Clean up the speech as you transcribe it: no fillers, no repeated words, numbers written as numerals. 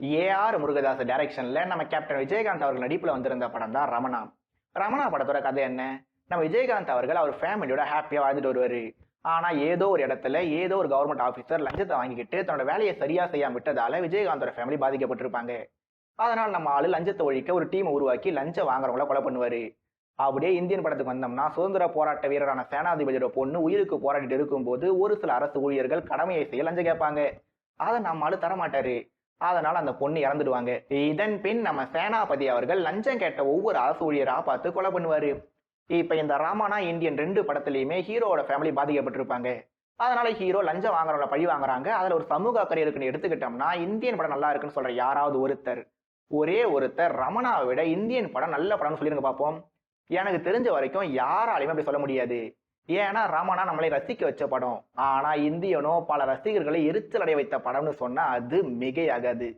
AR Murugadoss டைரக்ஷன்ல நம்ம captain Vijayakanth அவர்கள் நடிப்புல வந்திருந்த படம் தான் ரமணா. ரமணா படத்தோட கதை என்ன? நம்ம விஜயகாந்த் அவர்கள் அவர் ஃபேமிலியோட ஹாப்பியா வாழ்ந்துட்டு வருவாரு. ஆனா ஏதோ ஒரு இடத்துல ஏதோ ஒரு கவர்மெண்ட் ஆபீசர் லஞ்சத்தை வாங்கிக்கிட்டு தன்னோட வேலையை சரியா செய்யாம விட்டதால விஜயகாந்தோட ஃபேமிலி பாதிக்கப்பட்டிருப்பாங்க. அதனால நம்ம ஆளு லஞ்சத்தை ஒழிக்க ஒரு டீமை உருவாக்கி லஞ்சம் வாங்குறவங்கள கொலை பண்ணுவாரு. அப்படியே இந்தியன் படத்துக்கு வந்தோம்னா சுதந்திர போராட்ட வீரரான சேனாதிபதியோட பொண்ணு உயிருக்கு போராடிட்டு இருக்கும்போது ஒரு சில அரசு ஊழியர்கள் கடமையை செய்ய லஞ்சம் கேட்பாங்க. அதை நம்ம ஆளு தரமாட்டாரு. அதனால அந்த பொண்ணு இறந்துடுவாங்க. இதன் பின் நம்ம சேனாபதி அவர்கள் லஞ்சம் கேட்ட ஒவ்வொரு அரசு ஊழியரா பார்த்து கொலை பண்ணுவாரு. இப்ப இந்த ராமானா இந்தியன் 2 படத்துலயுமே ஹீரோவோட ஃபேமிலி பாதிக்கப்பட்டிருப்பாங்க. அதனால ஹீரோ லஞ்சம் வாங்குறவங்கள பழி வாங்குறாங்க. அதுல ஒரு சமூக அக்கறை இருக்குன்னு எடுத்துக்கிட்டோம்னா இந்தியன் படம் நல்லா இருக்குன்னு சொல்ற யாராவது ஒரே ஒருத்தர் ரமணாவை விட இந்தியன் படம் நல்ல படம்னு சொல்லிருங்க பார்ப்போம். எனக்கு தெரிஞ்ச வரைக்கும் யாராலையுமே அப்படி சொல்ல முடியாது. ஏன்னா ரமணா நம்மளை ரசிக்க வச்ச படம். ஆனா இந்தியனோ பல ரசிகர்களை எரிச்சல் அடைய வைத்த படம்னு சொன்னா அது மிகையாகாது.